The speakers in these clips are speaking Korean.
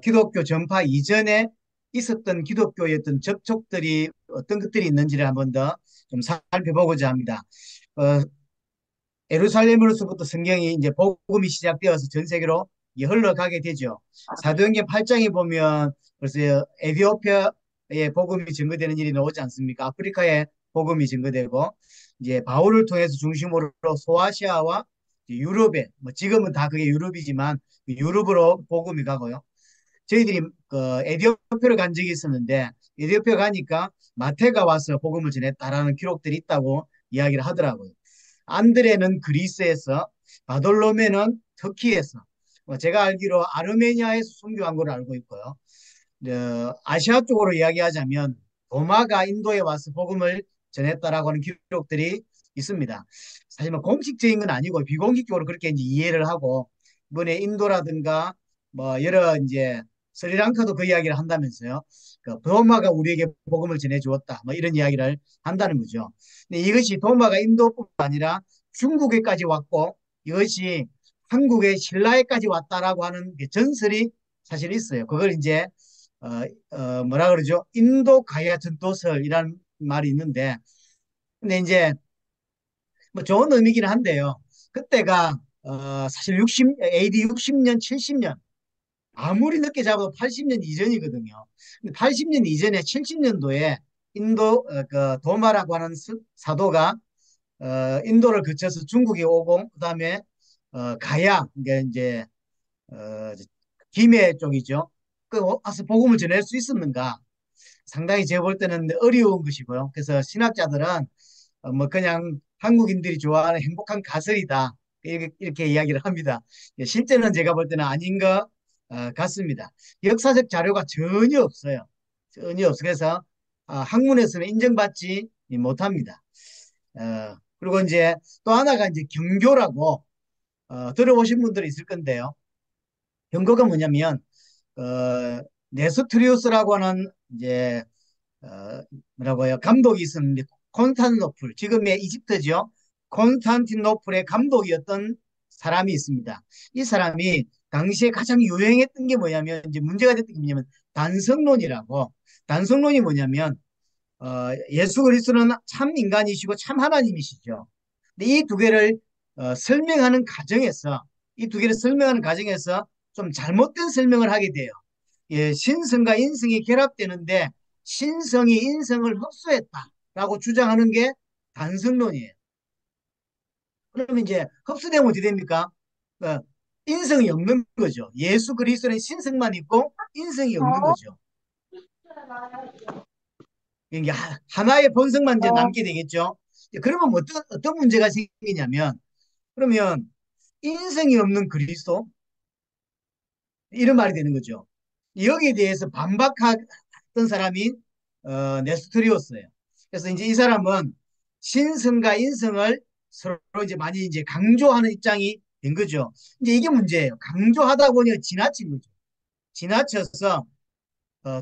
기독교 전파 이전에 있었던 기독교의 어떤 접촉들이 어떤 것들이 있는지를 한번 더 좀 살펴보고자 합니다. 어, 예루살렘으로부터 성경이 이제 복음이 시작되어서 전 세계로 이게 흘러가게 되죠. 사도행전 8장에 보면 벌써 에티오피아에 복음이 증거되는 일이 나오지 않습니까? 아프리카에 복음이 증거되고 이제 바울을 통해서 중심으로 소아시아와 유럽에 뭐 지금은 다 그게 유럽이지만 유럽으로 복음이 가고요. 저희들이 그 에티오피아를 간 적이 있었는데 에티오피아 가니까 마태가 와서 복음을 전했다라는 기록들이 있다고 이야기를 하더라고요. 안드레는 그리스에서, 바돌로메는 터키에서, 제가 알기로 아르메니아에서 순교한 걸로 알고 있고요. 아시아 쪽으로 이야기하자면 도마가 인도에 와서 복음을 전했다라고 하는 기록들이 있습니다. 사실 뭐 공식적인 건 아니고 비공식적으로 그렇게 이제 이해를 하고 이번에 인도라든가 뭐 여러 이제 스리랑카도 그 이야기를 한다면서요. 그 도마가 우리에게 복음을 전해 주었다. 뭐 이런 이야기를 한다는 거죠. 근데 이것이 도마가 인도뿐만 아니라 중국에까지 왔고 이것이 한국의 신라에까지 왔다라고 하는 전설이 사실 있어요. 그걸 이제 뭐라 그러죠? 인도 가야 전도설이라는 말이 있는데, 근데 이제 뭐 좋은 의미긴 한데요. 그때가 사실 AD 60년, 70년 아무리 늦게 잡아도 80년 이전이거든요. 근데 80년 이전에 70년도에 인도 그 도마라고 하는 사도가 인도를 거쳐서 중국에 오고 그다음에 가야 이게 이제 어, 김해 쪽이죠. 그 와서 복음을 전할 수 있었는가? 상당히 제가 볼 때는 어려운 것이고요. 그래서 신학자들은 뭐 그냥 한국인들이 좋아하는 행복한 가설이다. 이렇게 이야기를 합니다. 예, 실제는 제가 볼 때는 아닌 것 같습니다. 역사적 자료가 전혀 없어요. 전혀 없어요. 그래서 학문에서는 인정받지 못합니다. 그리고 이제 또 하나가 이제 경교라고 들어보신 분들이 있을 건데요. 경고가 뭐냐면 네스트리우스라고 하는 이제 뭐라고 해요? 감독이 있었는데 콘스탄티노플 지금의 이집트죠. 콘스탄티노플의 감독이었던 사람이 있습니다. 이 사람이 당시에 가장 유행했던 게 뭐냐면 이제 문제가 됐던 게 뭐냐면 단성론이라고. 단성론이 뭐냐면 예수 그리스도는 참 인간이시고 참 하나님이시죠. 근데 이 두 개를 설명하는 과정에서 이 두 개를 설명하는 과정에서 좀 잘못된 설명을 하게 돼요. 예, 신성과 인성이 결합되는데 신성이 인성을 흡수했다라고 주장하는 게 단성론이에요. 그러면 이제 흡수되면 어떻게 됩니까? 어, 인성이 없는 거죠. 예수 그리스도는 신성만 있고 인성이 없는 거죠. 이게 하나의 본성만 이제 남게 되겠죠. 그러면 뭐 어떤 문제가 생기냐면 그러면 인성이 없는 그리스도 이런 말이 되는 거죠. 여기에 대해서 반박했던 사람이 네스토리오스예요. 그래서 이제 이 사람은 신성과 인성을 서로 이제 많이 이제 강조하는 입장이 된 거죠. 이제 이게 문제예요. 강조하다 보니 지나친 거죠. 지나쳐서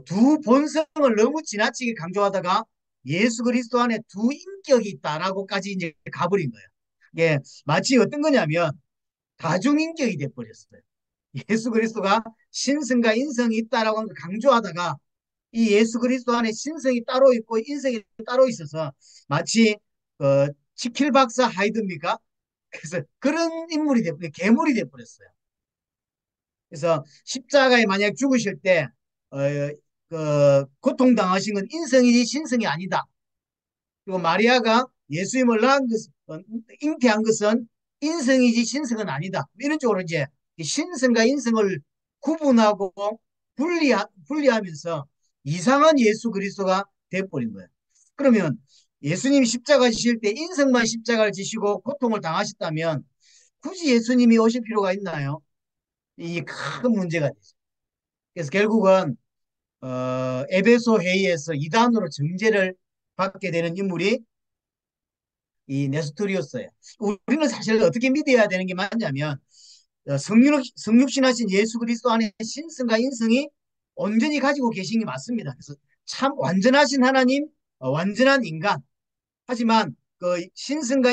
두 본성을 너무 지나치게 강조하다가 예수 그리스도 안에 두 인격이 있다라고까지 이제 가버린 거예요. 이게 마치 어떤 거냐면 다중인격이 돼버렸어요. 예수 그리스도가 신성과 인성이 있다라고 하는 걸 강조하다가 이 예수 그리스도 안에 신성이 따로 있고 인성이 따로 있어서 마치 치킬 박사 하이드입니까? 그래서 그런 인물이 돼버려 괴물이 돼버렸어요. 그래서 십자가에 만약 죽으실 때 어, 고통당하신 건 인성이지 신성이 아니다. 그리고 마리아가 예수님을 낳은 잉태한 것은 인성이지 신성은 아니다. 이런 쪽으로 이제 신성과 인성을 구분하고 분리하면서 이상한 예수 그리스도가 돼버린 거예요. 그러면 예수님이 십자가 지실 때 인성만 십자가를 지시고 고통을 당하셨다면 굳이 예수님이 오실 필요가 있나요? 이 큰 문제가 되죠. 그래서 결국은 에베소 회의에서 이단으로 정죄를 받게 되는 인물이 이 네스토리였어요. 우리는 사실 어떻게 믿어야 되는 게 맞냐면 성육신하신 예수 그리스도 안에 신성과 인성이 온전히 가지고 계신 게 맞습니다. 그래서 참 완전하신 하나님, 완전한 인간. 하지만 그 신성과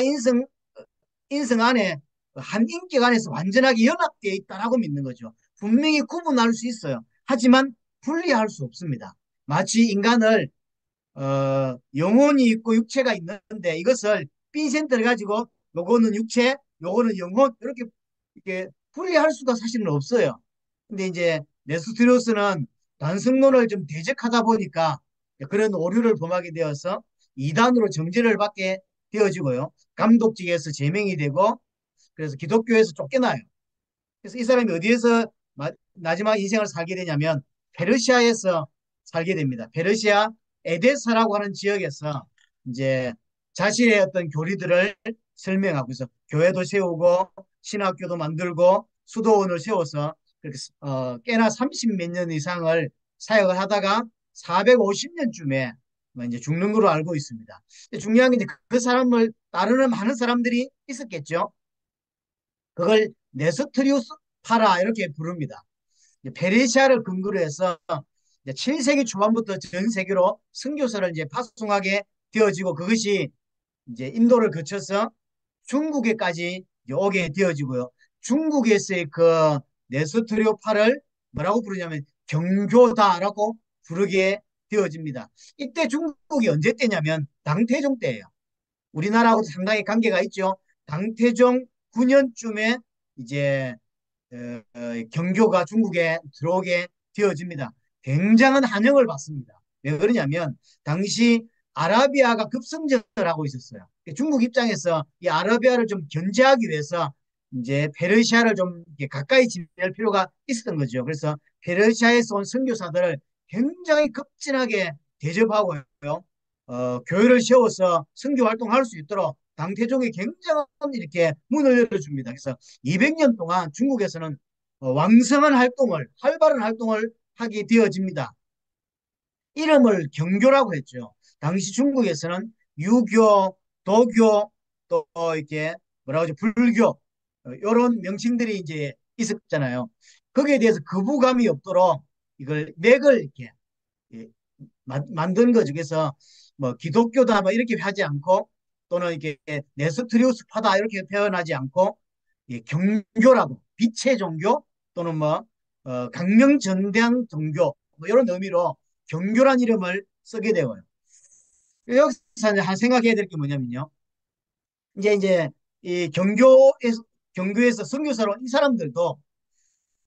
인성 안에 한 인격 안에서 완전하게 연합되어 있다라고 믿는 거죠. 분명히 구분할 수 있어요. 하지만 분리할 수 없습니다. 마치 인간을 영혼이 있고 육체가 있는데 이것을 핀센터를 가지고 요거는 육체, 요거는 영혼 이렇게 분리할 수가 사실은 없어요. 근데 이제 네스트리우스는 단승론을 좀 대적하다 보니까 그런 오류를 범하게 되어서 이단으로 정죄를 받게 되어지고요. 감독직에서 제명이 되고 그래서 기독교에서 쫓겨나요. 그래서 이 사람이 어디에서 마지막 인생을 살게 되냐면 페르시아에서 살게 됩니다. 페르시아 에데사라고 하는 지역에서 이제 자신의 어떤 교리들을 설명하고 있어 교회도 세우고 신학교도 만들고 수도원을 세워서 그렇게 꽤나 30 몇 년 이상을 사역을 하다가 450년쯤에 이제 죽는 걸로 알고 있습니다. 중요한 게 이제 그 사람을 따르는 많은 사람들이 있었겠죠. 그걸 네스트리우스 파라 이렇게 부릅니다. 페르시아를 근거로 해서 7세기 초반부터 전 세계로 선교사를 이제 파송하게 되어지고 그것이 이제 인도를 거쳐서 중국에까지 오게 되어지고요. 중국에서의 그 네스토리오파를 뭐라고 부르냐면 경교다라고 부르게 되어집니다. 이때 중국이 언제 때냐면 당태종 때예요. 우리나라하고도 상당히 관계가 있죠. 당태종 9년쯤에 이제 경교가 중국에 들어오게 되어집니다. 굉장한 환영을 받습니다. 왜 그러냐면 당시 아라비아가 급성장을 하고 있었어요. 중국 입장에서 이 아라비아를 좀 견제하기 위해서 이제 페르시아를 좀 가까이 지낼 필요가 있었던 거죠. 그래서 페르시아에서 온 선교사들을 굉장히 급진하게 대접하고요. 교회를 세워서 선교 활동할 수 있도록 당태종이 굉장한 이렇게 문을 열어줍니다. 그래서 200년 동안 중국에서는 왕성한 활동을, 활발한 활동을 하게 되어집니다. 이름을 경교라고 했죠. 당시 중국에서는 유교, 도교, 또 이렇게 뭐라고 하죠? 불교, 이런 명칭들이 이제 있었잖아요. 거기에 대해서 거부감이 없도록 이걸 맥을 이렇게 예, 만든 거죠. 그래서 뭐 기독교다 뭐 이렇게 하지 않고 또는 이렇게 네스트리우스파다 이렇게 표현하지 않고 경교라고 빛의 종교 또는 뭐 강명전대한 종교 뭐 이런 의미로 경교란 이름을 쓰게 되어요. 여기서 이제 한 생각해야 될 게 뭐냐면요. 이제 이 경교에서 선교사로 이 사람들도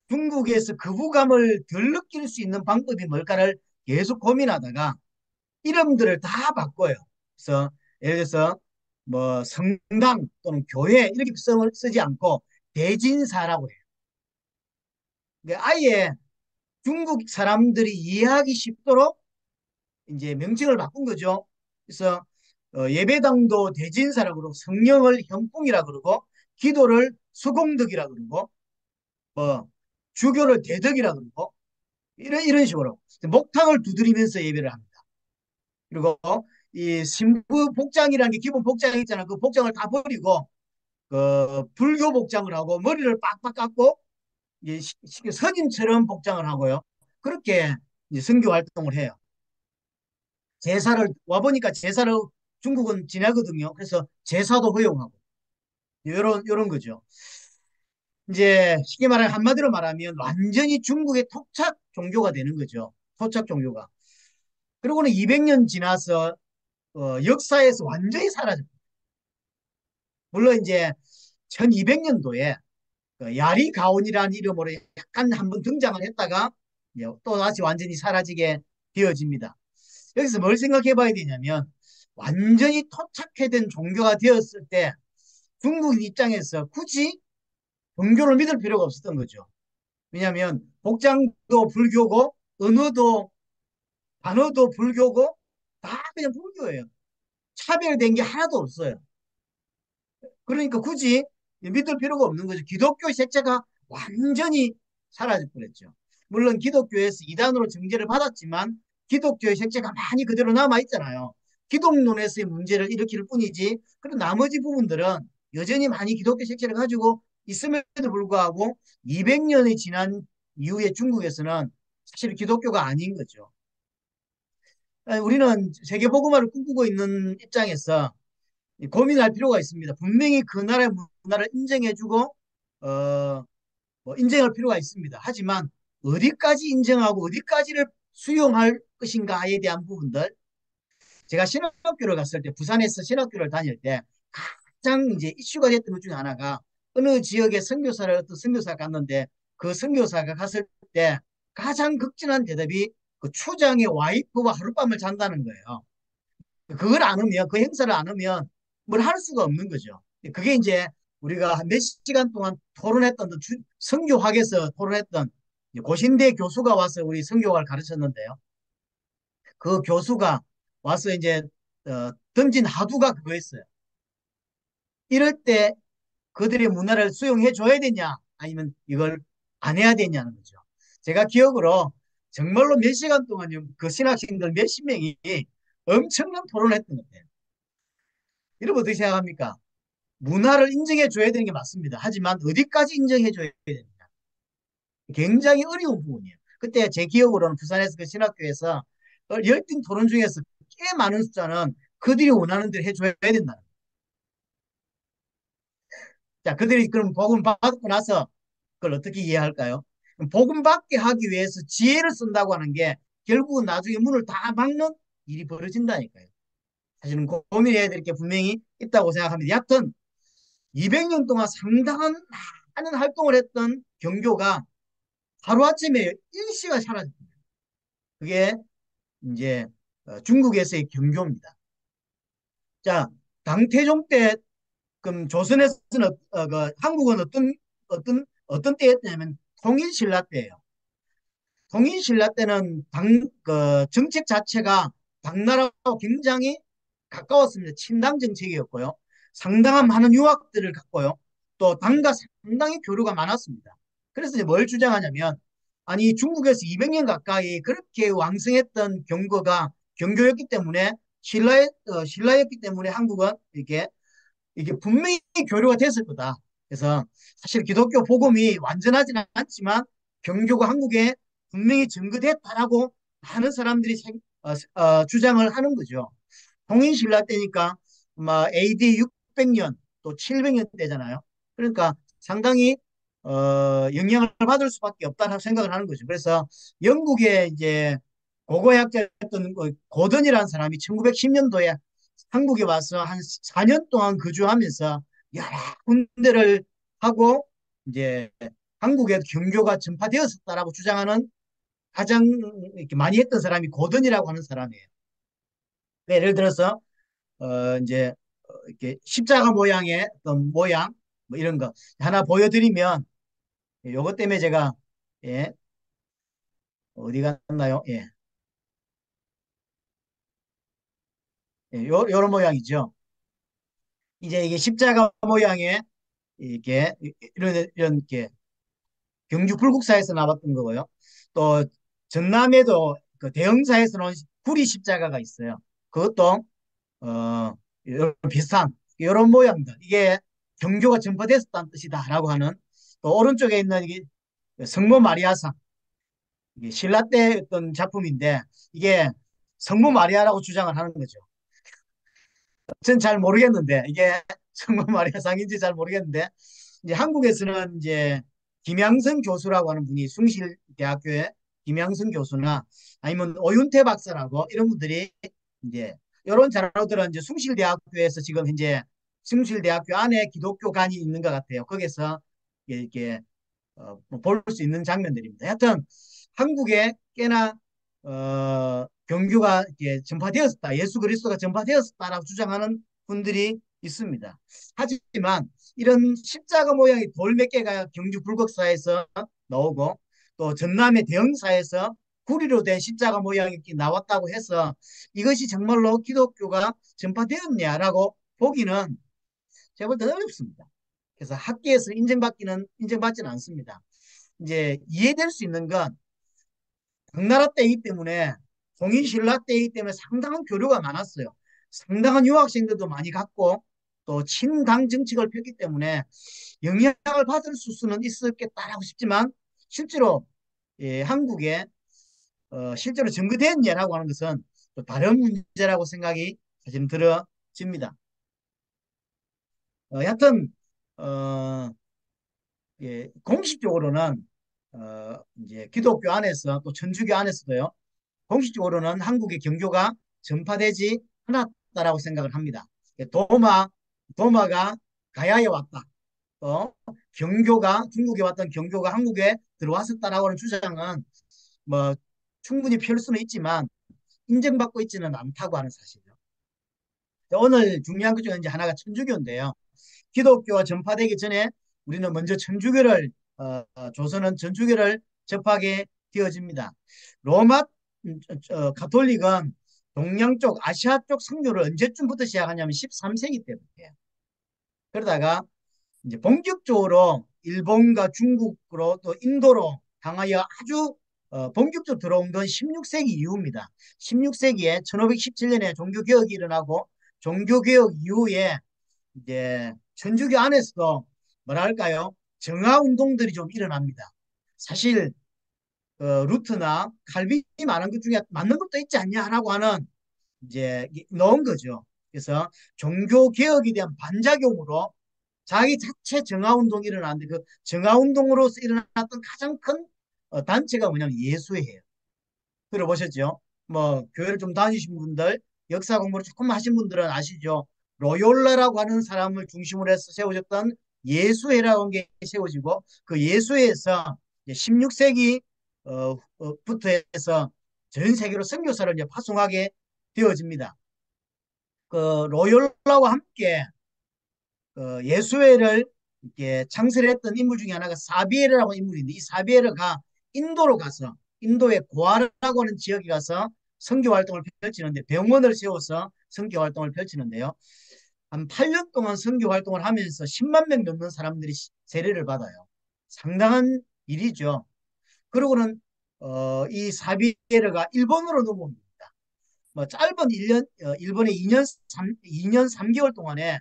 중국에서 거부감을 덜 느낄 수 있는 방법이 뭘까를 계속 고민하다가 이름들을 다 바꿔요. 그래서 예를 들어서 뭐 성당 또는 교회 이렇게 쓰지 않고 대진사라고 해요. 그러니까 아예 중국 사람들이 이해하기 쉽도록 이제 명칭을 바꾼 거죠. 그래서 예배당도 대진사라고 그러고 성령을 현풍이라 그러고 기도를 수공덕이라 그러고 뭐 주교를 대덕이라 그러고 이런 식으로 목탁을 두드리면서 예배를 합니다. 그리고 이 신부 복장이라는 게 기본 복장이 있잖아. 그 복장을 다 버리고 그 불교 복장을 하고 머리를 빡빡 깎고 이제 선임처럼 복장을 하고요. 그렇게 이제 선교 활동을 해요. 제사를 와 보니까 제사를 중국은 지내거든요. 그래서 제사도 허용하고 이런 거죠. 이제 쉽게 말하면 한마디로 말하면 완전히 중국의 토착 종교가 되는 거죠. 토착 종교가. 그리고는 200년 지나서 역사에서 완전히 사라져. 물론 이제 1200년도에 야리 가온이라는 이름으로 약간 한번 등장을 했다가 또 다시 완전히 사라지게 되어집니다. 여기서 뭘 생각해 봐야 되냐면 완전히 토착화된 종교가 되었을 때 중국 입장에서 굳이 종교를 믿을 필요가 없었던 거죠. 왜냐하면 복장도 불교고 언어도 단어도 불교고 다 그냥 불교예요. 차별된 게 하나도 없어요. 그러니까 굳이 믿을 필요가 없는 거죠. 기독교 색채가 완전히 사라져 버렸죠. 물론 기독교에서 이단으로 정죄를 받았지만 기독교의 색채가 많이 그대로 남아 있잖아요. 기독론에서의 문제를 일으킬 뿐이지 그런 나머지 부분들은 여전히 많이 기독교 색채를 가지고 있음에도 불구하고 200년이 지난 이후에 중국에서는 사실 기독교가 아닌 거죠. 우리는 세계복음화를 꿈꾸고 있는 입장에서 고민할 필요가 있습니다. 분명히 그 나라의 문화를 인정해주고 뭐 인정할 필요가 있습니다. 하지만 어디까지 인정하고 어디까지를 수용할 것인가에 대한 부분들. 제가 신학교를 갔을 때, 부산에서 신학교를 다닐 때 가장 이제 이슈가 됐던 것 중에 하나가, 어느 지역에 선교사를 어떤 선교사가 갔는데, 그 선교사가 갔을 때 가장 극진한 대답이 그 추장의 와이프와 하룻밤을 잔다는 거예요. 그걸 안 하면, 그 행사를 안 하면 뭘 할 수가 없는 거죠. 그게 이제 우리가 몇 시간 동안 토론했던, 성교학에서 토론했던 고신대 교수가 와서 우리 성교학을 가르쳤는데요. 그 교수가 와서 이제 던진 하두가 그거였어요. 이럴 때 그들의 문화를 수용해 줘야 되냐, 아니면 이걸 안 해야 되냐는 거죠. 제가 기억으로 정말로 몇 시간 동안요, 그 신학생들 몇십 명이 엄청난 토론을 했던 것 같아요. 여러분 어떻게 생각합니까? 문화를 인정해 줘야 되는 게 맞습니다. 하지만 어디까지 인정해 줘야 되느냐. 굉장히 어려운 부분이에요. 그때 제 기억으로는 부산에서 그 신학교에서 열띤 토론 중에서 꽤 많은 숫자는 그들이 원하는 대로 해줘야 된다. 자, 그들이 그럼 복음 받고 나서 그걸 어떻게 이해할까요? 복음 받게 하기 위해서 지혜를 쓴다고 하는 게 결국은 나중에 문을 다 막는 일이 벌어진다니까요. 사실은 고민해야 될 게 분명히 있다고 생각합니다. 여하튼 200년 동안 상당한 많은 활동을 했던 경교가 하루아침에 일시가 사라집니다. 그게 이제 중국에서의 경교입니다. 자, 당태종 때 그럼 조선에서는 그 한국은 어떤 때였냐면 통일신라 때예요. 통일신라 때는 그 정책 자체가 당나라하고 굉장히 가까웠습니다. 친당 정책이었고요. 상당한 많은 유학들을 갖고요. 또 당과 상당히 교류가 많았습니다. 그래서 이제 뭘 주장하냐면, 아니 중국에서 200년 가까이 그렇게 왕성했던 경교였기 때문에 신라였기 때문에 한국은 이게 분명히 교류가 됐을 거다. 그래서 사실 기독교 복음이 완전하지는 않지만 경교가 한국에 분명히 증거됐다라고 많은 사람들이 주장을 하는 거죠. 통일신라 때니까 막 AD 600년 또 700년 때잖아요. 그러니까 상당히 영향을 받을 수밖에 없다고 생각을 하는 거죠. 그래서 영국의 이제 고고학자였던 고든이라는 사람이 1910년도에 한국에 와서 한 4년 동안 거주하면서 여러 군데를 하고 이제 한국에 경교가 전파되었었다라고 주장하는 가장 이렇게 많이 했던 사람이 고든이라고 하는 사람이에요. 예를 들어서 이제 이렇게 십자가 모양의 어떤 모양 뭐 이런 거 하나 보여드리면, 요것 때문에 제가, 예, 어디 갔나요? 예, 요런 모양이죠. 이제 이게 십자가 모양의 이렇게 이런 이렇게 경주 불국사에서 나왔던 거고요. 또 전남에도 그 대흥사에서 나온 구리 십자가가 있어요. 그것도 어 비슷한 이런 모양들, 이게 경주가 전파됐었다는 뜻이다라고 하는. 또 오른쪽에 있는 이게 성모 마리아상, 이게 신라 때 어떤 작품인데 이게 성모 마리아라고 주장을 하는 거죠. 전 잘 모르겠는데 이게 성모 마리아 상인지 잘 모르겠는데, 이제 한국에서는 이제 김양선 교수라고 하는 분이, 숭실대학교의 김양선 교수나 아니면 오윤태 박사라고 이런 분들이 이제 이런 자료들은 이제 숭실대학교에서 지금 현재 숭실대학교 안에 기독교관이 있는 것 같아요. 거기서 이렇게 볼 수 있는 장면들입니다. 하여튼 한국에 꽤나 경주가 이렇게 전파되었다, 예수 그리스도가 전파되었다라고 주장하는 분들이 있습니다. 하지만 이런 십자가 모양의 돌 몇 개가 경주 불국사에서 나오고, 또 전남의 대흥사에서 구리로 된 십자가 모양이 나왔다고 해서 이것이 정말로 기독교가 전파되었냐라고 보기는 제가 볼 때는 어렵습니다. 그래서 학계에서 인정받지는 않습니다. 이제 이해될 수 있는 건 당나라 때이기 때문에, 동인신라 때이기 때문에 상당한 교류가 많았어요. 상당한 유학생들도 많이 갔고 또 친당 정책을 폈기 때문에 영향을 받을 수는 있었겠다라고 싶지만, 실제로 한국에 실제로 증거됐냐라고 하는 것은 또 다른 문제라고 생각이 사실 들어집니다. 여하튼 어, 공식적으로는 이제 기독교 안에서 또 천주교 안에서도요. 공식적으로는 한국의 경교가 전파되지 않았다라고 생각을 합니다. 도마, 도마가 가야에 왔다. 또 경교가 중국에 왔던 경교가 한국에 들어왔었다라고 하는 주장은 뭐 충분히 펼 수는 있지만 인정받고 있지는 않다고 하는 사실이죠. 오늘 중요한 것 중에 이제 하나가 천주교인데요. 기독교가 전파되기 전에 우리는 먼저 천주교를 조선은 천주교를 접하게 되어집니다. 로마 가톨릭은 동양 쪽 아시아 쪽 선교를 언제쯤부터 시작하냐면 13세기 때부터예요. 그러다가 이제 본격적으로 일본과 중국으로 또 인도로 향하여 아주 본격적으로 들어온 건 16세기 이후입니다. 16세기에 1517년에 종교개혁이 일어나고 종교개혁 이후에 이제 천주교 안에서도 뭐랄까요? 정화 운동들이 좀 일어납니다. 사실 루트나 칼빈이 말한 것 중에 맞는 것도 있지 않냐라고 하는 이제 넣은 거죠. 그래서 종교 개혁에 대한 반작용으로 자기 자체 정화 운동이 일어났는데 그 정화 운동으로서 일어났던 가장 큰 단체가 뭐냐면 예수회예요. 들어보셨죠? 뭐 교회를 좀 다니신 분들, 역사 공부를 조금 하신 분들은 아시죠? 로욜라라고 하는 사람을 중심으로 해서 세워졌던 예수회라고 하는 게 세워지고 그 예수회에서 16세기 부터 해서 전 세계로 선교사를 이제 파송하게 되어집니다. 그 로욜라와 함께 예수회를 이렇게 창설했던 인물 중에 하나가 사비에르라고 하는 인물인데 이 사비에르가 인도로 가서 인도의 고아라고 하는 지역에 가서 선교 활동을 펼치는데 병원을 세워서 선교 활동을 펼치는데요. 한 8년 동안 선교 활동을 하면서 10만 명 넘는 사람들이 세례를 받아요. 상당한 일이죠. 그러고는 이 사비에르가 일본으로 넘어옵니다. 뭐 짧은 1년, 일본의 2년 3개월 동안에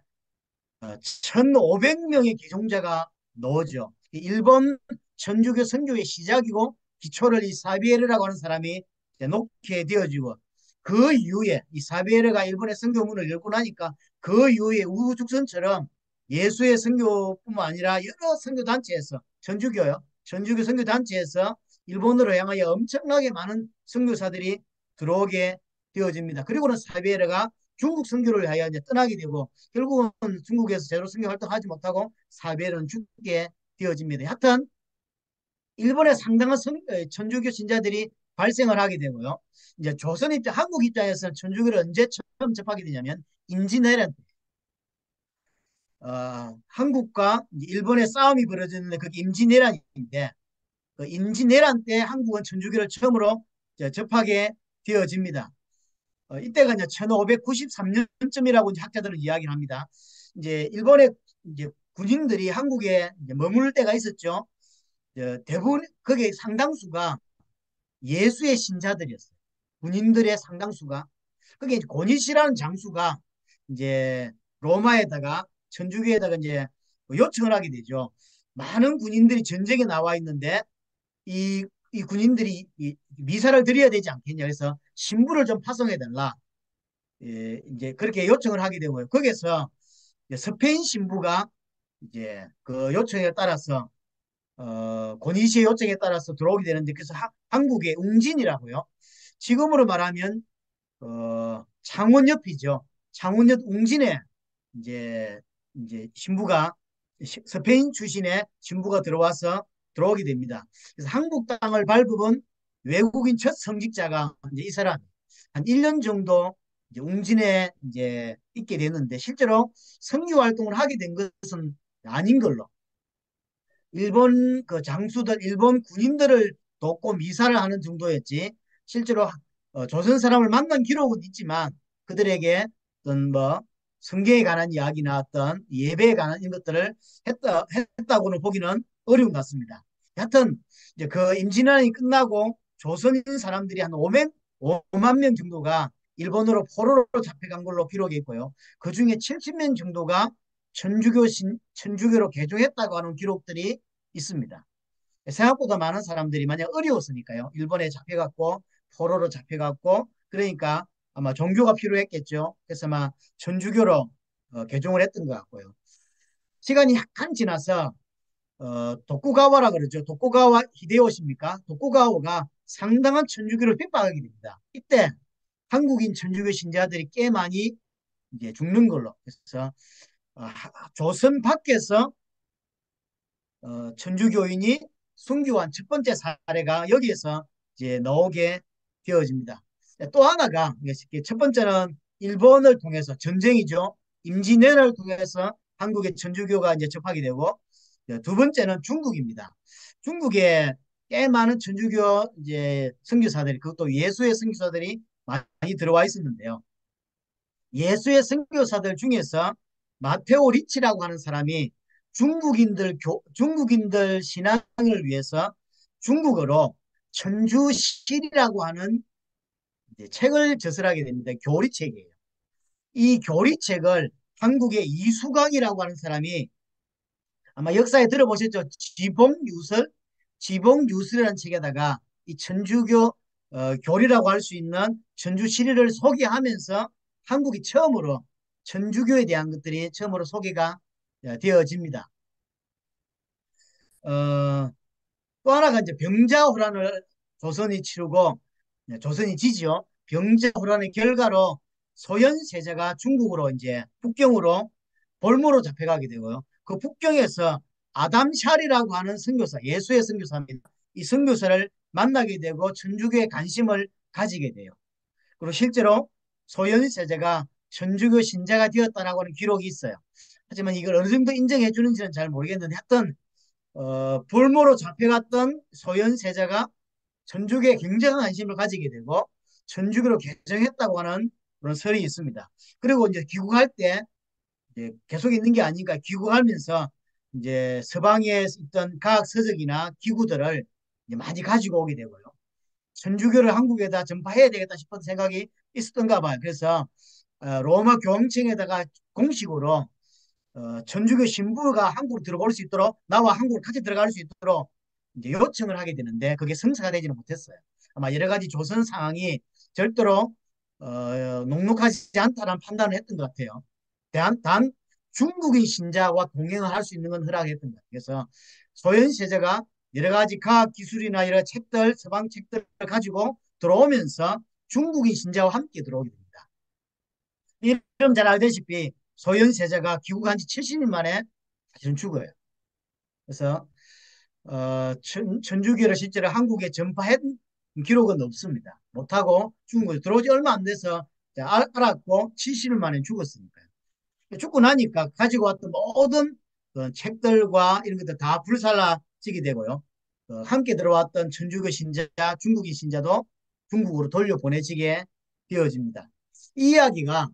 1,500명의 개종자가 나오죠. 일본 천주교 선교의 시작이고 기초를 이 사비에르라고 하는 사람이 놓게 되어지고 그 이후에 이 사비에르가 일본의 선교문을 열고 나니까 그 이후에 우후죽순처럼 예수의 선교뿐만 아니라 여러 선교단체에서 천주교요. 천주교 선교단체에서 일본으로 향하여 엄청나게 많은 선교사들이 들어오게 되어집니다. 그리고는 사비에르가 중국 선교를 하여 이제 떠나게 되고 결국은 중국에서 제대로 선교 활동하지 못하고 사비에르는 죽게 되어집니다. 하여튼 일본의 상당한 천주교 신자들이 발생을 하게 되고요. 이제 조선 입장, 한국 입장에서는 천주교를 언제 처음 접하게 되냐면 임진왜란 한국과 일본의 싸움이 벌어졌는데 그게 임진왜란인데 그 임진왜란 때 한국은 천주교를 처음으로 접하게 되어집니다. 이때가 이제 1593년쯤이라고 이제 학자들은 이야기를 합니다. 이제 일본의 이제 군인들이 한국에 이제 머물 때가 있었죠. 대부분 거기에 상당수가 예수의 신자들이었어요. 군인들의 상당수가 그게 이제 고니시라는 장수가 이제 로마에다가 천주교에다가 이제 요청을 하게 되죠. 많은 군인들이 전쟁에 나와 있는데 이 군인들이 이 미사를 드려야 되지 않겠냐 그래서 신부를 좀 파송해 달라. 예, 이제 그렇게 요청을 하게 되고요. 거기서 스페인 신부가 이제 그 요청에 따라서 고니시의 요청에 따라서 들어오게 되는데 그래서 한국의 웅진이라고요. 지금으로 말하면 창원 옆이죠. 창원 옆 웅진에 이제 신부가 스페인 출신의 신부가 들어오게 됩니다. 그래서 한국 땅을 밟은 외국인 첫 성직자가 이제 이 사람 한 1년 정도 이제 웅진에 이제 있게 됐는데 실제로 선교 활동을 하게 된 것은 아닌 걸로 일본 그 장수들 일본 군인들을 돕고 미사를 하는 정도였지 실제로 조선 사람을 만난 기록은 있지만 그들에게 어떤 뭐 성경에 관한 이야기나 어떤 예배에 관한 이런 것들을 했다고는 보기는 어려운 것 같습니다. 하여튼 이제 그 임진왜란이 끝나고 조선인 사람들이 한 5만 명 정도가 일본으로 포로로 잡혀간 걸로 기록이 있고요. 그 중에 70명 정도가 천주교로 개종했다고 하는 기록들이 있습니다. 생각보다 많은 사람들이 만약 어려웠으니까요. 일본에 잡혀갔고 포로로 잡혀갔고 그러니까 아마 종교가 필요했겠죠. 그래서 아마 천주교로 개종을 했던 것 같고요. 시간이 약간 지나서 도쿠가와라 그러죠. 도쿠가와 히데요시입니까? 도쿠가와가 상당한 천주교를 핍박하게 됩니다. 이때 한국인 천주교 신자들이 꽤 많이 이제 죽는 걸로. 그래서 조선 밖에서 천주교인이 순교한 첫 번째 사례가 여기에서 이제 나오게 되어집니다. 또 하나가 첫 번째는 일본을 통해서 전쟁이죠. 임진왜란을 통해서 한국의 천주교가 이제 접하게 되고 두 번째는 중국입니다. 중국에 꽤 많은 천주교 이제 선교사들이 그것도 예수의 선교사들이 많이 들어와 있었는데요. 예수의 선교사들 중에서 마테오 리치라고 하는 사람이 중국인들 신앙을 위해서 중국어로 천주실이라고 하는 이제 책을 저술하게 됩니다. 교리책이에요. 이 교리책을 한국의 이수광이라고 하는 사람이 아마 역사에 들어보셨죠? 지봉유설이라는 책에다가 이 천주교 교리라고 할 수 있는 천주시리를 소개하면서 한국이 처음으로 천주교에 대한 것들이 처음으로 소개가 되어집니다. 어, 또 하나가 이제 병자호란을 조선이 치르고 조선이 지지요. 병자호란의 결과로 소현세자가 중국으로 이제 북경으로 볼모로 잡혀가게 되고요. 그 북경에서 아담샬이라고 하는 선교사, 예수의 선교사입니다. 이 선교사를 만나게 되고 천주교에 관심을 가지게 돼요. 그리고 실제로 소현세자가 천주교 신자가 되었다라고 하는 기록이 있어요. 하지만 이걸 어느 정도 인정해 주는지는 잘 모르겠는데 하여튼 볼모로 잡혀갔던 소현세자가 천주교에 굉장한 관심을 가지게 되고 천주교로 개정했다고 하는 그런 설이 있습니다. 그리고 이제 귀국할 때 이제 계속 있는 게 아닌가 귀국하면서 이제 서방에 있던 과학 서적이나 기구들을 이제 많이 가지고 오게 되고요. 천주교를 한국에다 전파해야 되겠다 싶은 생각이 있었던가 봐요. 그래서 로마 교황청에다가 공식으로 천주교 신부가 한국으로 들어올 수 있도록 나와 한국으로 같이 들어갈 수 있도록 이제 요청을 하게 되는데 그게 성사가 되지는 못했어요. 아마 여러 가지 조선 상황이 절대로 녹록하지 않다는 판단을 했던 것 같아요. 단 중국인 신자와 동행을 할 수 있는 건 허락했던 것 같아요. 그래서 소현세자가 여러 가지 과학 기술이나 여러 책들, 서방 책들을 가지고 들어오면서 중국인 신자와 함께 들어오게 됩니다. 이름 잘 알다시피 소현세자가 귀국한 지 70년 만에 사실은 죽어요. 그래서 천주교를 실제로 한국에 전파한 기록은 없습니다. 못하고 죽은 거죠. 들어오지 얼마 안 돼서 알았고 70년 만에 죽었으니까요. 죽고 나니까 가지고 왔던 모든 그 책들과 이런 것들 다 불살라지게 되고요. 함께 들어왔던 천주교 신자, 중국인 신자도 중국으로 돌려보내지게 되어집니다. 이 이야기가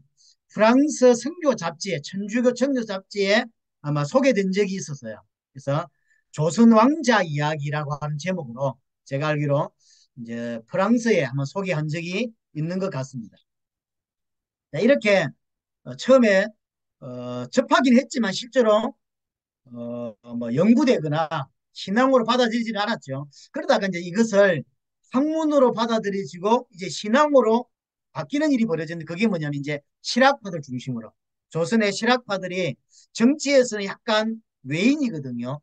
프랑스 선교 잡지에 천주교 청교 잡지에 아마 소개된 적이 있었어요. 그래서 조선 왕자 이야기라고 하는 제목으로 제가 알기로 이제 프랑스에 한번 소개한 적이 있는 것 같습니다. 네, 이렇게 처음에 접하긴 했지만 실제로 뭐 연구되거나 신앙으로 받아들이지는 않았죠. 그러다가 이제 이것을 학문으로 받아들여지고 이제 신앙으로 바뀌는 일이 벌어졌는데 그게 뭐냐면 이제 실학파들 중심으로 조선의 실학파들이 정치에서는 약간 외인이거든요.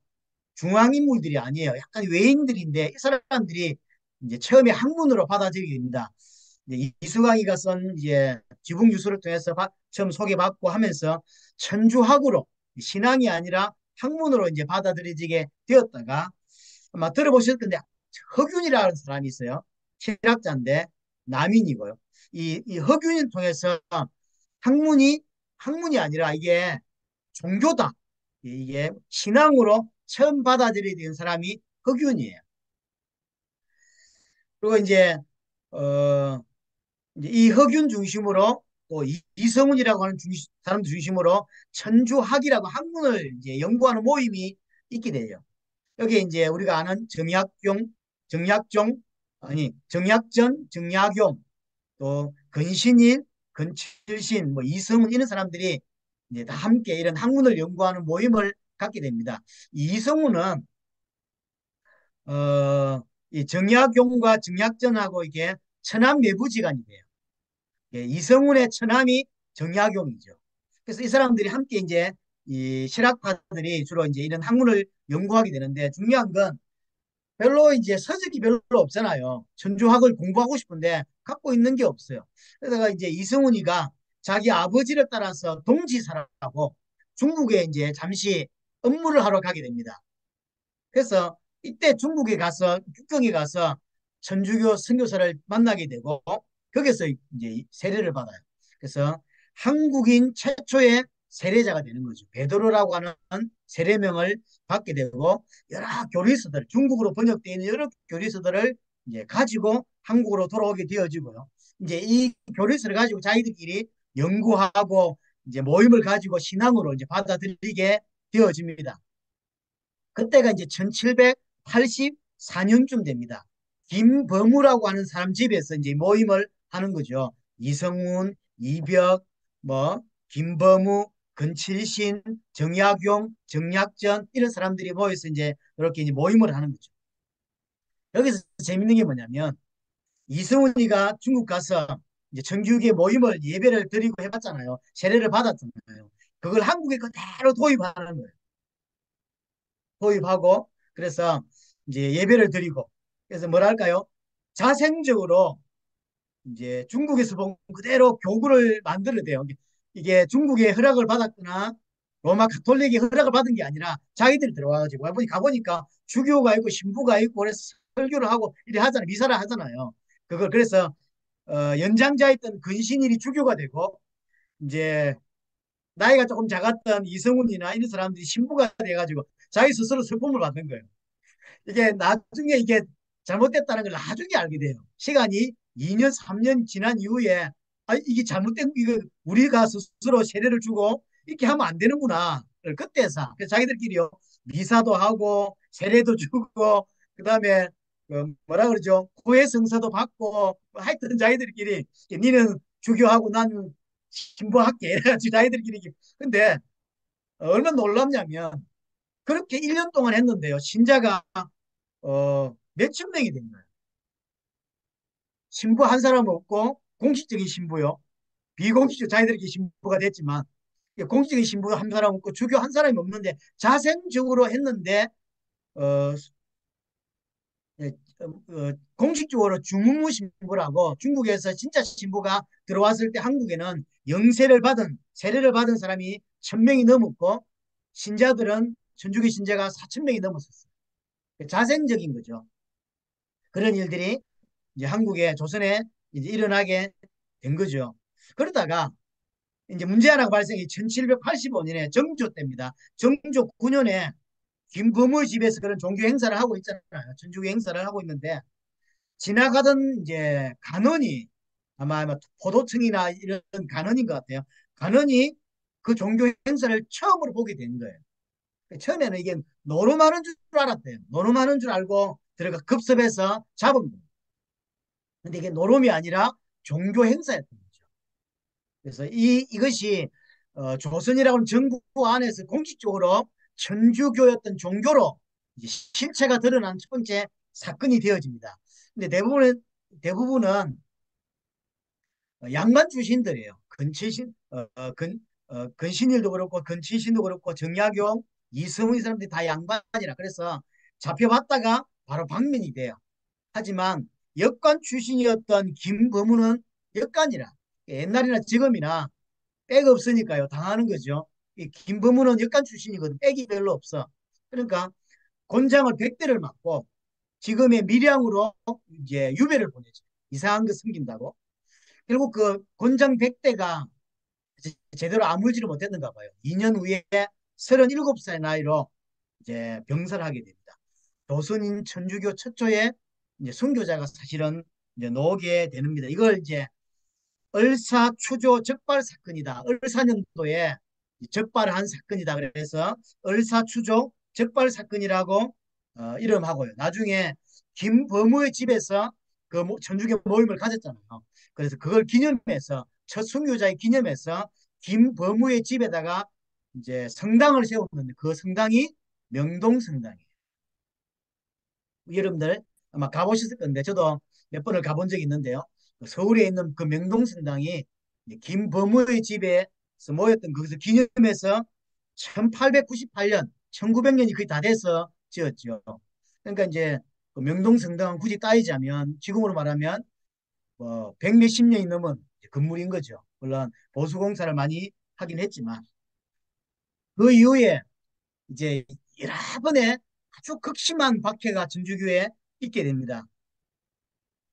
중앙인물들이 아니에요. 약간 외인들인데 이 사람들이 이제 처음에 학문으로 받아들이게 됩니다. 이제 이수광이가 쓴 이제 지붕유수를 통해서 처음 소개받고 하면서 천주학으로 신앙이 아니라 학문으로 이제 받아들여지게 되었다가 아마 들어보셨을 건데 허균이라는 사람이 있어요. 실학자인데 남인이고요. 이 허균을 통해서 학문이 학문이 아니라 이게 종교다. 이게 신앙으로 처음 받아들이게 된 사람이 허균이에요. 그리고 어, 이제 이 허균 중심으로 또 이성훈이라고 하는 사람 중심으로 천주학이라고 학문을 이제 연구하는 모임이 있게 되죠. 여기에 이제 우리가 아는 정약종, 아니, 정약전, 정약용, 또 근신일, 근칠신, 뭐 이성훈 이런 사람들이 이제 다 함께 이런 학문을 연구하는 모임을 갖게 됩니다. 이성훈은 이 정약용과 정약전하고 이게 천암 내부지간이 돼요. 예, 이성훈의 처남이 정약용이죠. 그래서 이 사람들이 함께 이제 이 실학파들이 주로 이제 이런 학문을 연구하게 되는데 중요한 건 별로 이제 서적이 별로 없잖아요. 천주학을 공부하고 싶은데 갖고 있는 게 없어요. 그러다가 이제 이승훈이가 자기 아버지를 따라서 동지사라고 중국에 이제 잠시 업무를 하러 가게 됩니다. 그래서 이때 중국에 가서 국경에 가서 천주교 선교사를 만나게 되고 거기서 이제 세례를 받아요. 그래서 한국인 최초의 세례자가 되는 거죠. 베드로라고 하는 세례명을 받게 되고 여러 교리서들 중국어로 번역되어 있는 여러 교리서들을 이제 가지고 한국으로 돌아오게 되어지고요. 이제 이 교리서를 가지고 자기들끼리 연구하고 이제 모임을 가지고 신앙으로 이제 받아들이게 되어집니다. 그때가 이제 1784년쯤 됩니다. 김범우라고 하는 사람 집에서 이제 모임을 하는 거죠. 이성훈, 이벽, 뭐, 김범우, 근칠신, 정약용, 정약전 이런 사람들이 모여서 이제 이렇게 이제 모임을 하는 거죠. 여기서 재밌는 게 뭐냐면 이성훈이가 중국 가서 이제 정규계 모임을 예배를 드리고 해봤잖아요. 세례를 받았잖아요. 그걸 한국에 그대로 도입하는 거예요. 도입하고 그래서 이제 예배를 드리고 그래서 뭐랄까요? 자생적으로 이제 중국에서 본 그대로 교구를 만들어대요. 이게 중국의 허락을 받았거나 로마 가톨릭의 허락을 받은 게 아니라 자기들이 들어와가지고 가보니까 주교가 있고 신부가 있고 그래서 설교를 하고 이래 하잖아요. 미사를 하잖아요. 그걸 그래서 연장자였던 근신일이 주교가 되고 이제 나이가 조금 작았던 이성훈이나 이런 사람들이 신부가 돼가지고 자기 스스로 슬픔을 받는 거예요. 이게 나중에 이게 잘못됐다는 걸 나중에 알게 돼요. 시간이 2년, 3년 지난 이후에 아, 이게 잘못된 이거 우리가 스스로 세례를 주고 이렇게 하면 안 되는구나. 그때서 그래서 자기들끼리요 미사도 하고 세례도 주고 그다음에 그 뭐라 그러죠 구회 성사도 받고 하여튼 자기들끼리 니는 주교하고 나는 신부할게 이래가지고 자기들끼리 근데 얼마나 놀랍냐면 그렇게 1년 동안 했는데요 신자가 몇천 명이 된 거예요. 신부 한 사람 없고 공식적인 신부요. 비공식적 자기들끼리 신부가 됐지만 공식적인 신부 한 사람 없고 주교 한 사람이 없는데 자생적으로 했는데 어, 예, 공식적으로 주무무 신부라고 중국에서 진짜 신부가 들어왔을 때 한국에는 영세를 받은 세례를 받은 사람이 1,000명이 넘었고 신자들은 천주교 신자가 4,000명이 넘었었어요. 자생적인 거죠. 그런 일들이 이제 한국에 조선에 이제 일어나게 된 거죠. 그러다가 이제 문제 하나가 발생이 1785년에 정조 때입니다. 정조 9년에 김범의 집에서 그런 종교 행사를 하고 있잖아요. 천주교 행사를 하고 있는데 지나가던 이제 간원이 아마 포도청이나 이런 간원인 것 같아요. 간원이 그 종교 행사를 처음으로 보게 된 거예요. 처음에는 이게 노름하는 줄 알았대요. 노름하는 줄 알고 들어가 급습해서 잡은 거예요. 근데 이게 노름이 아니라 종교 행사였던 거죠. 그래서 이것이 조선이라고는 정부 안에서 공식적으로 천주교였던 종교로 이제 실체가 드러난 첫 번째 사건이 되어집니다. 근데 대부분은 양반 출신들이에요. 근신일도 그렇고 근치신도 그렇고 정약용, 이성의 사람들이 다 양반이라 그래서 잡혀봤다가 바로 방면이 돼요. 하지만 역관 출신이었던 김범우는 역관이라 옛날이나 지금이나 백 없으니까요 당하는 거죠. 이 김범우는 역관 출신이거든. 백이 별로 없어. 그러니까 곤장을 100대를 맞고 지금의 밀양으로 이제 유배를 보내죠. 이상한 거 숨긴다고. 결국 그 곤장 100대가 제대로 아물지를 못했는가 봐요. 2년 후에 37살 나이로 이제 병사를 하게 됩니다. 조선인 천주교 최초의 이제 선교자가 사실은 이제 나오게 됩니다. 이걸 이제 을사추조 적발 사건이다. 을사년도에 적발한 사건이다. 그래서 을사추조 적발 사건이라고 이름하고요. 나중에 김범우의 집에서 그 천주교 모임을 가졌잖아요. 그래서 그걸 기념해서 첫 선교자의 기념해서 김범우의 집에다가 이제 성당을 세웠는데 그 성당이 명동성당이에요. 여러분들 아마 가보셨을 건데 저도 몇 번을 가본 적이 있는데요. 그 서울에 있는 그 명동성당이 김범우의 집에서 모였던 거기서 기념해서 1898년, 1900년이 거의 다 돼서 지었죠. 그러니까 이제 그 명동성당은 굳이 따지자면 지금으로 말하면 뭐 백몇십 년이 넘은 건물인 거죠. 물론 보수공사를 많이 하긴 했지만 그 이후에 이제 여러 번의 아주 극심한 박해가 전주교에 있게 됩니다.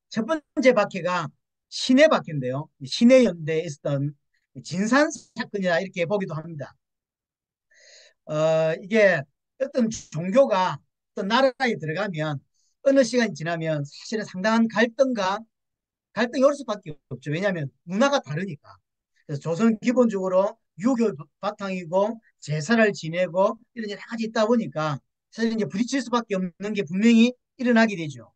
첫 번째 박해가 신해 박해인데요. 신해 연대에 있었던 진산 사건이라 이렇게 보기도 합니다. 이게 어떤 종교가 어떤 나라에 들어가면 어느 시간이 지나면 사실은 상당한 갈등이 올 수밖에 없죠. 왜냐하면 문화가 다르니까. 그래서 조선은 기본적으로 유교 바탕이고 제사를 지내고 이런 여러 가지 있다 보니까 사실 이제 부딪힐 수밖에 없는 게 분명히 일어나게 되죠.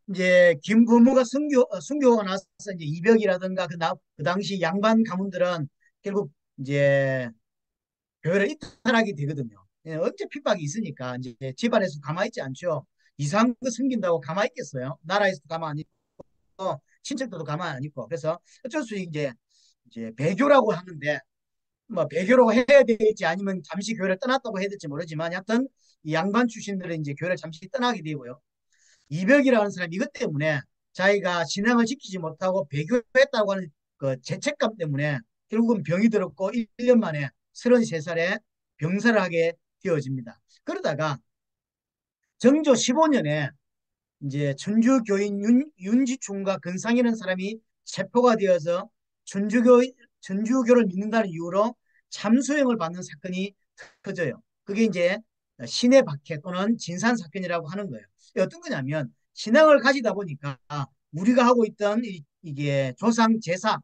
이제 김부모가 순교가 나서 이제 이벽이라든가 그 당시 양반 가문들은 결국 이제 교회를 이탈하게 되거든요. 예, 언제 핍박이 있으니까 이제 집안에서 가만히 있지 않죠. 이상한 거 숨긴다고 가만히 있겠어요. 나라에서도 가만히 있고 친척들도 가만히 안 있고 그래서 어쩔 수 없이 이제 배교라고 하는데 뭐 배교라고 해야 될지 아니면 잠시 교회를 떠났다고 해야 될지 모르지만 하여튼 이 양반 출신들은 이제 교회를 잠시 떠나게 되고요. 이벽이라는 사람이 이것 때문에 자기가 신앙을 지키지 못하고 배교했다고 하는 그 죄책감 때문에 결국은 병이 들었고 1년 만에 33살에 병사를 하게 되어집니다. 그러다가 정조 15년에 이제 천주 교인 윤지충과 근상이라는 사람이 체포가 되어서 천주교를 믿는다는 이유로 참수형을 받는 사건이 터져요. 그게 이제 신의 박해 또는 진산 사건이라고 하는 거예요. 어떤 거냐면 신앙을 가지다 보니까 우리가 하고 있던 이게 조상 제사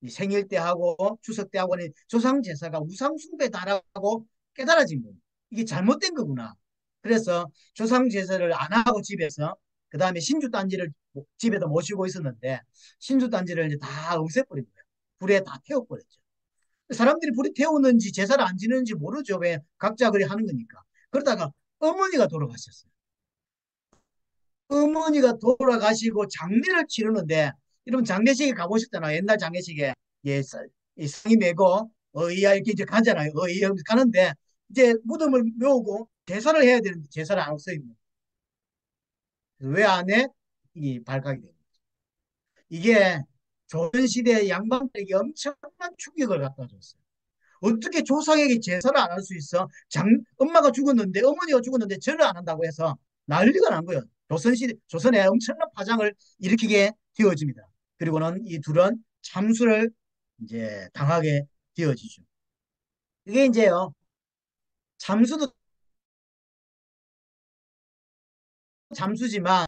생일 때 하고 추석 때 하고 하는 조상 제사가 우상 숭배다라고 깨달아진 거예요. 이게 잘못된 거구나. 그래서 조상 제사를 안 하고 집에서 그 다음에 신주 단지를 집에다 모시고 있었는데 신주 단지를 이제 다 없애버린 거예요. 불에 다 태워버렸죠. 사람들이 불에 태우는지 제사를 안 지는지 모르죠. 왜 각자 그리 하는 거니까. 그러다가 어머니가 돌아가셨어요. 어머니가 돌아가시고 장례를 치르는데 이러면 장례식에 가보셨잖아요. 옛날 장례식에 예, 이 상이 메고 어이야 이렇게 이제 가잖아요. 어이야 가는데 이제 무덤을 메우고 제사를 해야 되는데 제사를 안 없어요. 왜 안 해? 이 발각이 됩니다. 이게 조선시대 양반들에게 엄청난 충격을 갖다 줬어요. 어떻게 조상에게 제사를 안 할 수 있어? 엄마가 죽었는데 어머니가 죽었는데 절을 안 한다고 해서 난리가 난 거예요. 조선에 엄청난 파장을 일으키게 되어집니다. 그리고는 이 둘은 참수를 이제 당하게 되어지죠. 이게 이제요. 잠수도 잠수지만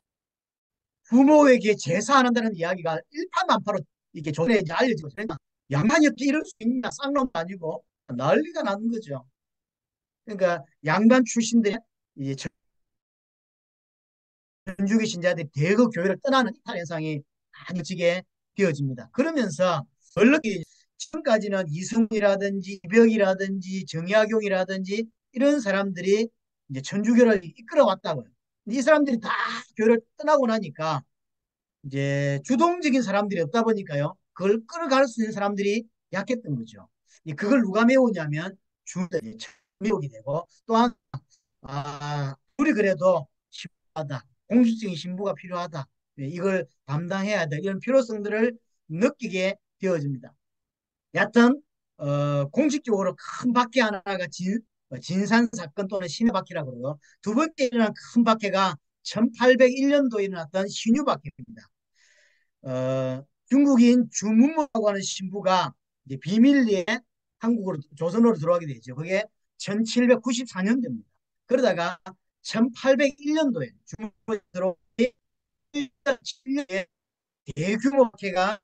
부모에게 제사한다는 이야기가 일파만파로 이렇게 조선에 이제 알려지고 그러니까 양반이 어떻게 이럴 수 있냐 쌍놈도 아니고 난리가 나는 거죠. 그러니까 양반 출신들이 이제 천주교 신자들이 대거 교회를 떠나는 이탈 현상이 많이 지게 되어집니다. 그러면서 얼럭이 지금까지는 이승이라든지 이벽이라든지 정약용이라든지 이런 사람들이 이제 천주교를 이끌어 왔다고요. 이 사람들이 다 교회를 떠나고 나니까 이제 주동적인 사람들이 없다 보니까요. 그걸 끌어갈 수 있는 사람들이 약했던 거죠. 그걸 누가 메우냐면 주들이 메우게 되고 또한 우리 그래도 필요하다. 공식적인 신부가 필요하다. 네, 이걸 담당해야 돼. 이런 필요성들을 느끼게 되어집니다. 여하튼 공식적으로 큰 박해 하나가 진산 사건 또는 신해 박해라고 그러고 두 번째 일어난 큰 박해가 1801년도에 일어났던 신유 박해입니다. 중국인 주문무라고 하는 신부가 이제 비밀리에 한국으로 조선으로 들어가게 되죠. 그게 1794년도입니다. 그러다가 1801년도에 중국에 들어오기 7년에 대규모 박해가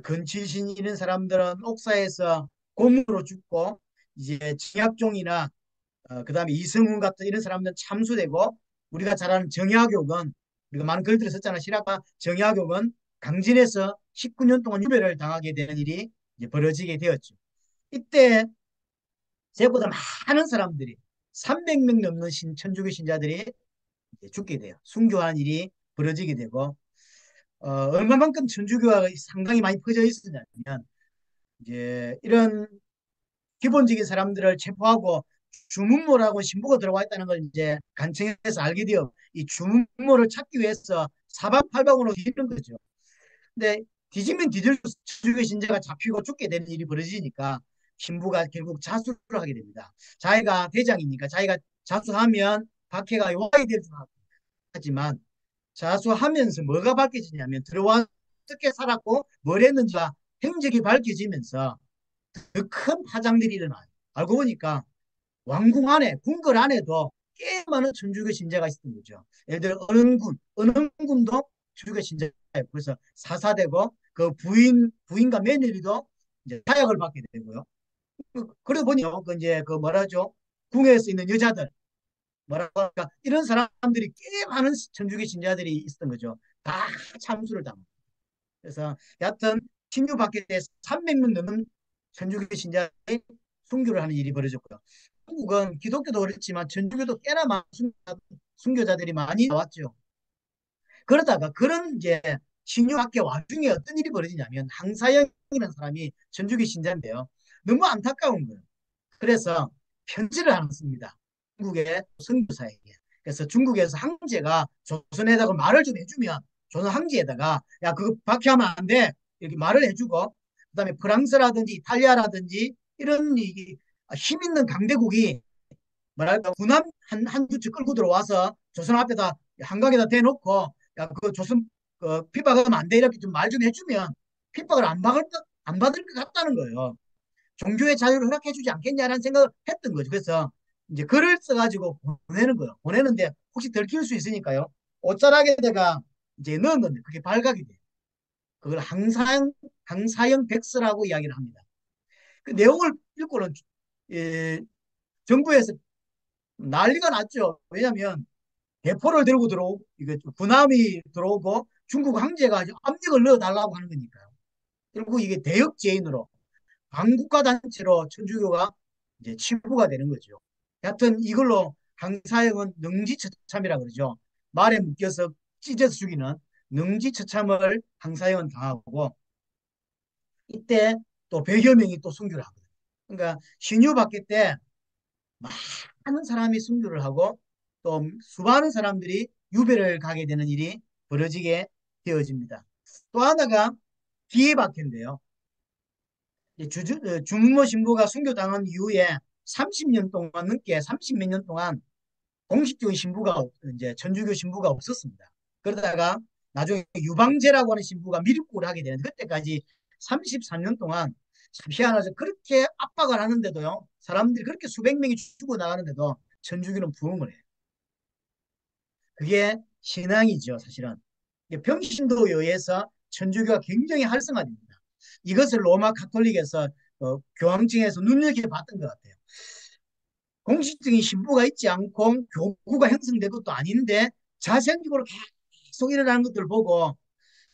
근칠신 이런 사람들은 옥사에서 고문으로 죽고 이제 정약종이나 그다음에 이승훈 같은 이런 사람들은 참수되고 우리가 잘 아는 정약용은 우리가 많은 글들을 썼잖아. 실학과 정약용은 강진에서 19년 동안 유배를 당하게 되는 일이 이제 벌어지게 되었죠. 이때 생각보다 많은 사람들이 300명 넘는 천주교 신자들이 죽게 돼요. 순교하는 일이 벌어지게 되고 얼마만큼 천주교가 상당히 많이 퍼져 있었냐면 이제 이런 기본적인 사람들을 체포하고 주문모라고 신부가 들어와 있다는 걸 이제 간청에서 알게 되어 이 주문모를 찾기 위해서 사방팔방으로 뒤는 거죠. 근데 뒤지면 뒤질수록 천주교 신자가 잡히고 죽게 되는 일이 벌어지니까 신부가 결국 자수를 하게 됩니다. 자기가 대장이니까 자기가 자수하면 박해가 요하게 될 줄 하지만 자수하면서 뭐가 밝혀지냐면 들어와 어떻게 살았고 뭘 했는지가 행적이 밝혀지면서 더 큰 파장들이 일어나요. 알고 보니까 왕궁 안에 궁궐 안에도 꽤 많은 천주교 신자가 있었던 거죠. 예를 들어 은흥군도 천주교 신자예요. 그래서 사사되고 그 부인과 며느리도 이제 사약을 받게 되고요. 그러다 보니 그 이제 그 뭐라죠? 궁에서 있는 여자들 뭐라고 할까 이런 사람들이 꽤 많은 천주교 신자들이 있었던 거죠. 다 참수를 당하고. 그래서 여하튼 신유 받게 돼서 300명 넘는 천주교 신자들이 순교를 하는 일이 벌어졌고요. 한국은 기독교도 그렇지만 천주교도 꽤나 많은 순교자들이 많이 나왔죠. 그러다가 그런 이제 신유학계 와중에 어떤 일이 벌어지냐면 항사영이라는 사람이 천주교 신자인데요. 너무 안타까운 거예요. 그래서 편지를 하나 씁니다. 중국의 선교사에게. 그래서 중국에서 황제가 조선에다가 말을 좀 해주면 조선 황제에다가 야 그거 박해하면 안 돼. 이렇게 말을 해주고 그다음에 프랑스라든지 이탈리아라든지 이런 힘 있는 강대국이 뭐랄까 군함 한 두치 끌고 들어와서 조선 앞에다 한강에다 대놓고 야 그 조선 핍박하면 안 돼 이렇게 좀 말 좀 해주면 핍박을 안 받을 것 같다는 거예요. 종교의 자유를 허락해주지 않겠냐라는 생각을 했던 거죠. 그래서 이제 글을 써가지고 보내는 거예요. 보내는데 혹시 들킬 수 있으니까요. 옷자락에다가 이제 넣었는데 그게 발각이 돼요. 그걸 항사형 백서라고 이야기를 합니다. 그 내용을 읽고는 예, 정부에서 난리가 났죠. 왜냐하면 대포를 들고 들어오고 이거 군함이 들어오고 중국 황제가 압력을 넣어달라고 하는 거니까요. 결국 이게 대역죄인으로 반국가 단체로 천주교가 이제 치부가 되는 거죠. 여하튼 이걸로 강사형은 능지처참이라 그러죠. 말에 묶여서 찢어서 죽이는 능지처참을 강사형은 당하고 이때 또 100여 명이 또 순교를 하거든요. 그러니까 신유 받기 때 많은 사람이 순교를 하고 또 수많은 사람들이 유배를 가게 되는 일이 벌어지게 되어집니다. 또 하나가 뒤에 박힌데요. 주문모 신부가 순교당한 이후에 30년 동안 넘게 30몇 년 동안 공식적인 신부가 이제 천주교 신부가 없었습니다. 그러다가 나중에 유방제라고 하는 신부가 밀입국을 하게 되는데 그때까지 33년 동안 참 희한하죠. 그렇게 압박을 하는데도요. 사람들이 그렇게 수백 명이 죽어 나가는데도 천주교는 부흥을 해요. 그게 신앙이죠, 사실은. 평신도에 의해서 천주교가 굉장히 활성화됩니다. 이것을 로마 카톨릭에서 교황청에서 눈여겨봤던 것 같아요. 공식적인 신부가 있지 않고 교구가 형성된 것도 아닌데 자생적으로 계속 일어나는 것들을 보고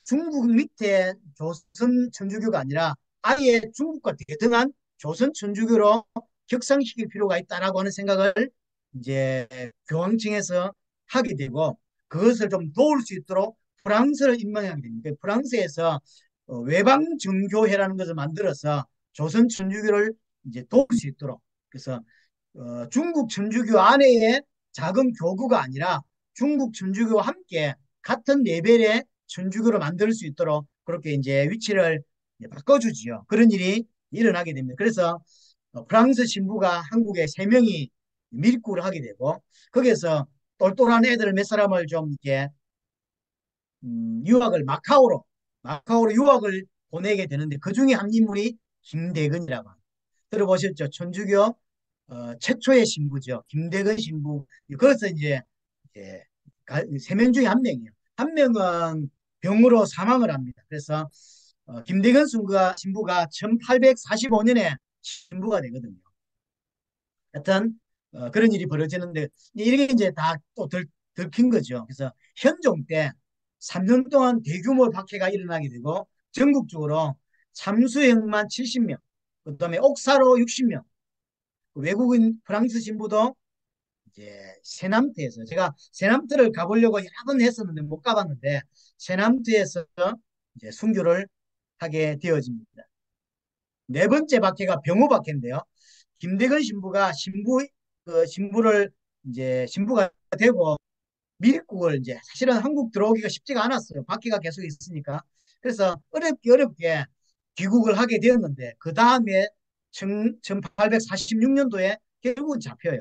중국 밑에 조선 천주교가 아니라 아예 중국과 대등한 조선 천주교로 격상시킬 필요가 있다라고 하는 생각을 이제 교황청에서 하게 되고 그것을 좀 도울 수 있도록 프랑스를 임명하게 됩니다. 프랑스에서 외방정교회라는 것을 만들어서 조선 천주교를 이제 도울 수 있도록 그래서 중국 천주교 안에의 작은 교구가 아니라 중국 천주교와 함께 같은 레벨의 천주교로 만들 수 있도록 그렇게 이제 위치를 바꿔주지요. 그런 일이 일어나게 됩니다. 그래서 프랑스 신부가 한국에 세 명이 밀국을 하게 되고 거기에서 똘똘한 애들 몇 사람을 좀 이렇게 유학을 마카오로 유학을 보내게 되는데 그 중에 한 인물이 김대근이라고 합니다. 들어보셨죠? 천주교 최초의 신부죠. 김대근 신부. 거기서 이제 예, 세명 중에 한 명이에요. 한 명은 병으로 사망을 합니다. 그래서 김대근 신부가 1845년에 신부가 되거든요. 하여튼 그런 일이 벌어지는데 이게 이제 다 또 들킨 거죠. 그래서 현종 때 3년 동안 대규모 박해가 일어나게 되고 전국적으로 참수형만 70명, 그다음에 옥사로 60명, 외국인 프랑스 신부도 이제 세남트에서 제가 세남트를 가보려고 여러 번 했었는데 못 가봤는데 세남트에서 이제 순교를 하게 되어집니다. 네 번째 박해가 병호 박해인데요. 김대건 신부가 신부를 이제 신부가 되고 미국을 이제 사실은 한국 들어오기가 쉽지가 않았어요. 박해가 계속 있으니까. 그래서 어렵게 귀국을 하게 되었는데 그 다음에 1846년도에 결국은 잡혀요.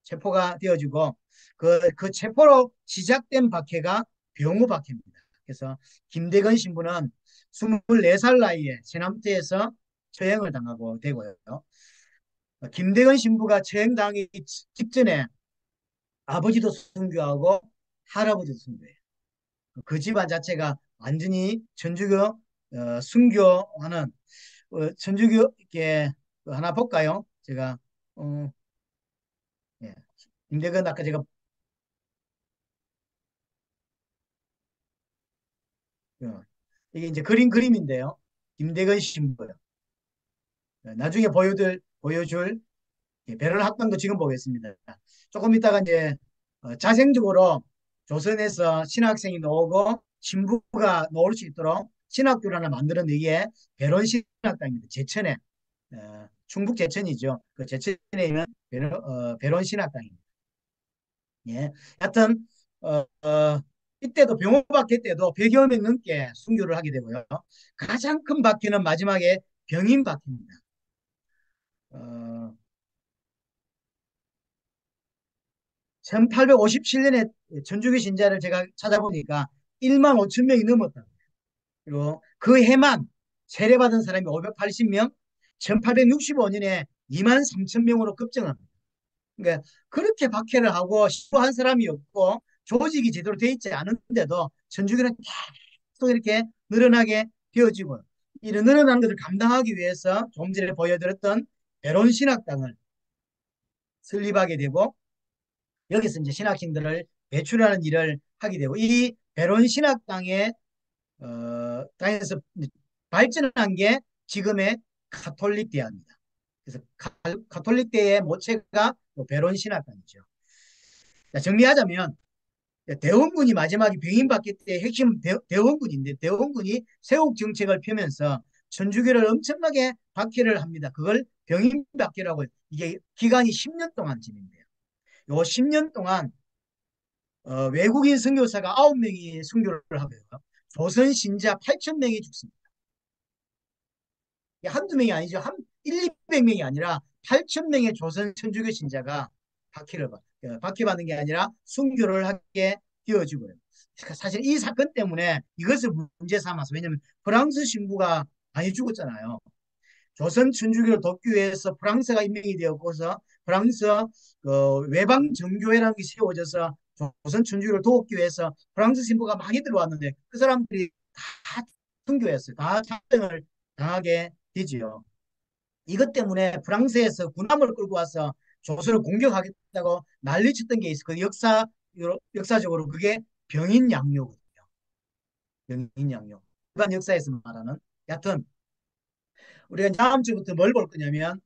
체포가 되어지고 그 체포로 시작된 박해가 병우 박해입니다. 그래서 김대건 신부는 24살 나이에 세남대에서 처형을 당하고 되고요. 김대건 신부가 처형당하기 직전에 아버지도 순교하고 할아버지도 순교해요. 그 집안 자체가 완전히 천주교 순교하는 천주교 이렇게 하나 볼까요? 제가 어, 예. 김대건 아까 제가 어, 이게 이제 그림인데요. 김대건 신부요. 나중에 보여줄 배럴 학당도 지금 보겠습니다. 조금 이따가 이제 자생적으로 조선에서 신학생이 나오고 신부가 나올 수 있도록 신학교를 하나 만드는 이게 배론 신학당입니다. 제천에 충북 제천이죠. 그 제천에 있는 배론 신학당입니다. 예, 하여튼 이때도 병호박해 때도 100여 명 넘게 순교를 하게 되고요. 가장 큰 박해는 마지막에 병인박해입니다. 어, 1857년에 전주교 신자를 제가 찾아보니까 1만 5천 명이 넘었다. 그리고 그 해만 세례받은 사람이 580명, 1865년에 2만 3천 명으로 급증합니다. 그러니까 그렇게 박해를 하고 시도한 사람이 없고 조직이 제대로 돼 있지 않은데도 전주교는 계속 이렇게 늘어나게 되어지고 이런 늘어나는 것을 감당하기 위해서 좀 전에 보여드렸던 베론 신학당을 설립하게 되고 여기서 이제 신학생들을 배출하는 일을 하게 되고 이 베론 신학당의 당에서 발전한 게 지금의 가톨릭 대학입니다. 그래서 가톨릭 대의 모체가 베론 신학당이죠. 자, 정리하자면 대원군이 마지막에 병인박해 때 핵심 대원군인데 대원군이 세옥 정책을 펴면서 천주교를 엄청나게 박해를 합니다. 그걸 병인박해라고 해요. 이게 기간이 10년 동안 진행돼요. 요 10년 동안 외국인 선교사가 9명이 선교를 하고요. 조선 신자 8천 명이 죽습니다. 한두 명이 아니죠. 200명이 아니라 8천 명의 조선 천주교 신자가 박해받는 게 아니라 순교를 하게 되어지고요. 그러니까 사실 이 사건 때문에 이것을 문제 삼아서 왜냐하면 프랑스 신부가 많이 죽었잖아요. 조선 천주교를 돕기 위해서 프랑스가 임명이 되었고서 프랑스 외방 정교회라는 게 세워져서 조선 천주교를 돕기 위해서 프랑스 신부가 많이 들어왔는데 그 사람들이 다 순교했어요. 다 참전을 당하게 되지요. 이것 때문에 프랑스에서 군함을 끌고 와서 조선을 공격하겠다고 난리쳤던 게 있어. 그 역사적으로 그게 병인 양요거든요. 병인 양요. 일반 역사에서 말하는. 여하튼 우리가 다음 주부터 뭘 볼 거냐면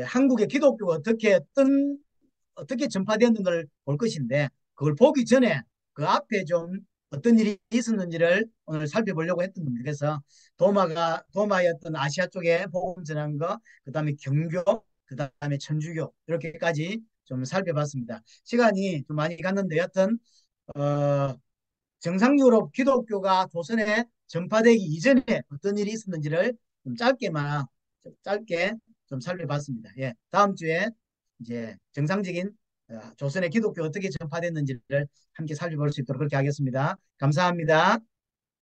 한국의 기독교가 어떻게 전파되었는 걸 볼 것인데 그걸 보기 전에 그 앞에 좀 어떤 일이 있었는지를 오늘 살펴보려고 했던 겁니다. 그래서 도마였던 아시아 쪽에 복음 전한 거, 그다음에 경교, 그다음에 천주교 이렇게까지 좀 살펴봤습니다. 시간이 좀 많이 갔는데 여하튼 어, 정상적으로 기독교가 조선에 전파되기 이전에 어떤 일이 있었는지를 좀 짧게 좀 살펴봤습니다. 예, 다음 주에 이제 정상적인 조선의 기독교 어떻게 전파됐는지를 함께 살펴볼 수 있도록 그렇게 하겠습니다. 감사합니다.